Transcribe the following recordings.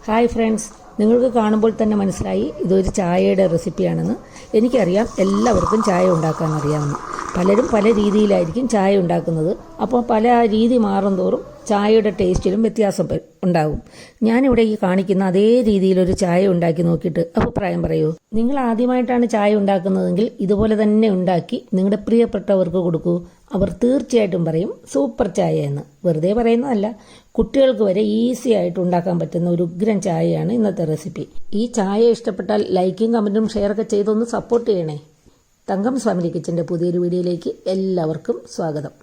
Hi friends, നിങ്ങൾക്ക് കാണുമ്പോൾ തന്നെ മനസ്സിലായി ഇതൊരു ചായയുടെ റെസിപ്പിയാണെന്ന്. എനിക്കറിയാം എല്ലാവർക്കും ചായ ഉണ്ടാക്കാൻ അറിയാമെന്ന്. പലരും പല രീതിയിലായിരിക്കും ചായ ഉണ്ടാക്കുന്നത്. അപ്പോൾ പല രീതി മാറും തോറും ചായയുടെ ടേസ്റ്റിലും വ്യത്യാസം ഉണ്ടാകും. ഞാനിവിടെ ഈ കാണിക്കുന്ന അതേ രീതിയിലൊരു ചായ ഉണ്ടാക്കി നോക്കിയിട്ട് അഭിപ്രായം പറയൂ. നിങ്ങൾ ആദ്യമായിട്ടാണ് ചായ ഉണ്ടാക്കുന്നതെങ്കിൽ ഇതുപോലെ തന്നെ ഉണ്ടാക്കി നിങ്ങളുടെ പ്രിയപ്പെട്ടവർക്ക് കൊടുക്കൂ. അവർ തീർച്ചയായിട്ടും പറയും സൂപ്പർ ചായ എന്ന്. വെറുതെ പറയുന്നതല്ല, കുട്ടികൾക്ക് വരെ ഈസി ആയിട്ട് ഉണ്ടാക്കാൻ പറ്റുന്ന ഒരു ഉഗ്രൻ ചായയാണ് ഇന്നത്തെ റെസിപ്പി. ഈ ചായ ഇഷ്ടപ്പെട്ടാൽ ലൈക്കും കമൻറ്റും ഷെയറൊക്കെ ചെയ്തൊന്ന് സപ്പോർട്ട് ചെയ്യണേ. തങ്കംസ് ഫാമിലി കിച്ചൻ്റെ പുതിയൊരു വീഡിയോയിലേക്ക് എല്ലാവർക്കും സ്വാഗതം.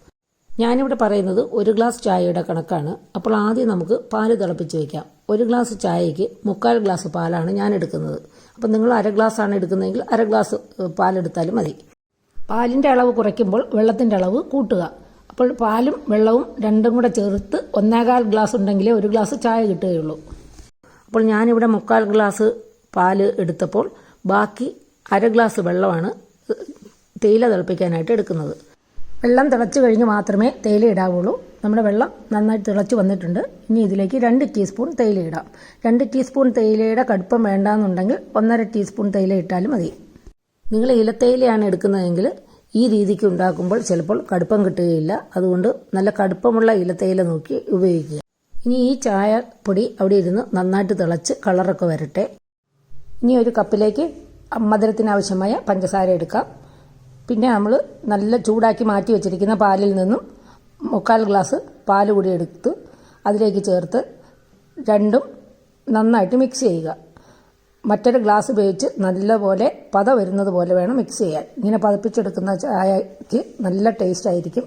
ഞാനിവിടെ പറയുന്നത് ഒരു ഗ്ലാസ് ചായയുടെ കണക്കാണ്. അപ്പോൾ ആദ്യം നമുക്ക് പാല് തിളപ്പിച്ച് വയ്ക്കാം. ഒരു ഗ്ലാസ് ചായയ്ക്ക് 3/4 ഗ്ലാസ് പാലാണ് ഞാൻ എടുക്കുന്നത്. അപ്പോൾ നിങ്ങൾ 1/2 ഗ്ലാസ്സാണ് എടുക്കുന്നതെങ്കിൽ 1/2 ഗ്ലാസ് പാലെടുത്താലും മതി. പാലിൻ്റെ അളവ് കുറയ്ക്കുമ്പോൾ വെള്ളത്തിൻ്റെ അളവ് കൂട്ടുക. അപ്പോൾ പാലും വെള്ളവും രണ്ടും കൂടെ ചേർത്ത് 1/4 ഗ്ലാസ് ഉണ്ടെങ്കിലേ ഒരു ഗ്ലാസ് ചായ കിട്ടുകയുള്ളൂ. അപ്പോൾ ഞാനിവിടെ 3/4 ഗ്ലാസ് പാല് എടുത്തപ്പോൾ ബാക്കി 1/2 ഗ്ലാസ് വെള്ളമാണ് തേയില തിളപ്പിക്കാനായിട്ട് എടുക്കുന്നത്. വെള്ളം തിളച്ച് കഴിഞ്ഞ് മാത്രമേ തേയില ഇടാവുള്ളൂ. നമ്മുടെ വെള്ളം നന്നായിട്ട് തിളച്ച് വന്നിട്ടുണ്ട്. ഇനി ഇതിലേക്ക് 2 ടീസ്പൂൺ തേയില ഇടാം. 2 ടീസ്പൂൺ തേയിലയുടെ കടുപ്പം വേണ്ടാന്നുണ്ടെങ്കിൽ 1/2 ടീസ്പൂൺ തേയില ഇട്ടാലും മതി. നിങ്ങൾ ഇലത്തേയിലയാണ് എടുക്കുന്നതെങ്കിൽ ഈ രീതിക്ക് ഉണ്ടാക്കുമ്പോൾ ചിലപ്പോൾ കടുപ്പം കിട്ടുകയില്ല. അതുകൊണ്ട് നല്ല കടുപ്പമുള്ള ഇലത്തേയില നോക്കി ഉപയോഗിക്കുക. ഇനി ഈ ചായ പൊടി അവിടെ ഇരുന്ന് നന്നായിട്ട് തിളച്ച് കളറൊക്കെ വരട്ടെ. ഇനി ഒരു കപ്പിലേക്ക് മധുരത്തിനാവശ്യമായ പഞ്ചസാര എടുക്കാം. പിന്നെ നമ്മൾ നല്ല ചൂടാക്കി മാറ്റി വെച്ചിരിക്കുന്ന പാലിൽ നിന്നും 3/4 ഗ്ലാസ് പാല് കൂടി എടുത്ത് അതിലേക്ക് ചേർത്ത് രണ്ടും നന്നായിട്ട് മിക്സ് ചെയ്യുക. മറ്റൊരു ഗ്ലാസ് ഉപയോഗിച്ച് നല്ലപോലെ പത വരുന്നത് പോലെ വേണം മിക്സ് ചെയ്യാൻ. ഇങ്ങനെ പതപ്പിച്ചെടുക്കുന്ന ചായക്ക് നല്ല ടേസ്റ്റ് ആയിരിക്കും.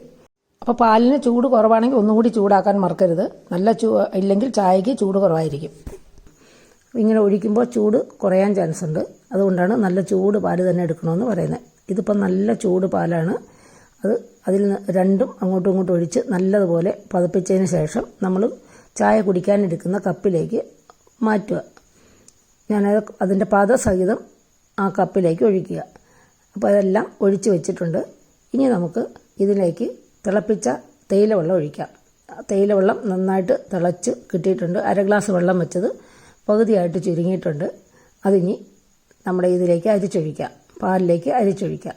അപ്പോൾ പാലിന് ചൂട് കുറവാണെങ്കിൽ ഒന്നുകൂടി ചൂടാക്കാൻ മറക്കരുത്. നല്ല ഇല്ലെങ്കിൽ ചായക്ക് ചൂട് കുറവായിരിക്കും. ഇങ്ങനെ ഒഴിക്കുമ്പോൾ ചൂട് കുറയാൻ ചാൻസ് ഉണ്ട്. അതുകൊണ്ടാണ് നല്ല ചൂട് പാല് തന്നെ എടുക്കണമെന്ന് പറയുന്നത്. ഇതിപ്പോൾ നല്ല ചൂട് പാലാണ്. അതിൽ രണ്ടും അങ്ങോട്ടും ഇങ്ങോട്ടും ഒഴിച്ച് നല്ലതുപോലെ പതപ്പിച്ചതിന് ശേഷം നമ്മൾ ചായ കുടിക്കാനെടുക്കുന്ന കപ്പിലേക്ക് മാറ്റുക. ഞാനത് അതിൻ്റെ പദസഹിതം ആ കപ്പിലേക്ക് ഒഴിക്കുക. അപ്പോൾ അതെല്ലാം ഒഴിച്ച് വെച്ചിട്ടുണ്ട്. ഇനി നമുക്ക് ഇതിലേക്ക് തിളപ്പിച്ച തേയില വെള്ളം ഒഴിക്കാം. തേയില വെള്ളം നന്നായിട്ട് തിളച്ച് കിട്ടിയിട്ടുണ്ട്. 1/2 ഗ്ലാസ് വെള്ളം വെച്ചത് പകുതിയായിട്ട് ചുരുങ്ങിയിട്ടുണ്ട്. അതിനി നമ്മുടെ ഇതിലേക്ക് അരിച്ചൊഴിക്കാം. പാലിലേക്ക് അരിച്ചൊഴിക്കാം.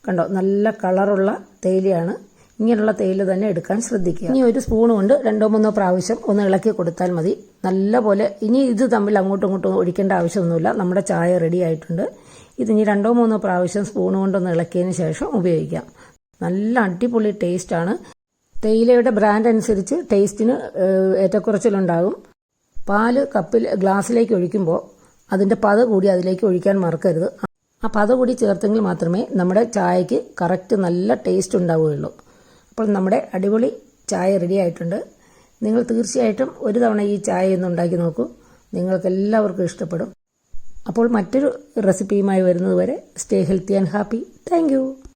കണ്ടോ, നല്ല കളറുള്ള തേയിലയാണ്. ഇങ്ങനെയുള്ള തേയില തന്നെ എടുക്കാൻ ശ്രദ്ധിക്കുക. ഇനി ഒരു സ്പൂൺ കൊണ്ട് 2-3 പ്രാവശ്യം ഒന്ന് ഇളക്കി കൊടുത്താൽ മതി. നല്ലപോലെ ഇനി ഇത് തമ്മിൽ അങ്ങോട്ടും ഇങ്ങോട്ടും ഒഴിക്കേണ്ട ആവശ്യമൊന്നുമില്ല. നമ്മുടെ ചായ റെഡി ആയിട്ടുണ്ട്. ഇതിനി 2-3 പ്രാവശ്യം സ്പൂൺ കൊണ്ടൊന്ന് ഇളക്കിയതിന് ശേഷം ഉപയോഗിക്കാം. നല്ല അടിപൊളി ടേസ്റ്റാണ്. തേയിലയുടെ ബ്രാൻഡ് അനുസരിച്ച് ടേസ്റ്റിന് ഏറ്റക്കുറച്ചിലുണ്ടാകും. പാല് ഗ്ലാസ്സിലേക്ക് ഒഴിക്കുമ്പോൾ അതിൻ്റെ പത കൂടി അതിലേക്ക് ഒഴിക്കാൻ മറക്കരുത്. ആ പത കൂടി ചേർത്തെങ്കിൽ മാത്രമേ നമ്മുടെ ചായക്ക് കറക്റ്റ് നല്ല ടേസ്റ്റ് ഉണ്ടാവുകയുള്ളൂ. അപ്പോൾ നമ്മുടെ അടിപൊളി ചായ റെഡി ആയിട്ടുണ്ട്. നിങ്ങൾ തീർച്ചയായിട്ടും ഒരു തവണ ഈ ചായ ഒന്ന് ഉണ്ടാക്കി നോക്കൂ. നിങ്ങൾക്ക് എല്ലാവർക്കും ഇഷ്ടപ്പെടും. അപ്പോൾ മറ്റൊരു റെസിപ്പിയുമായി വരുന്നത് വരെ stay healthy and happy. Thank you.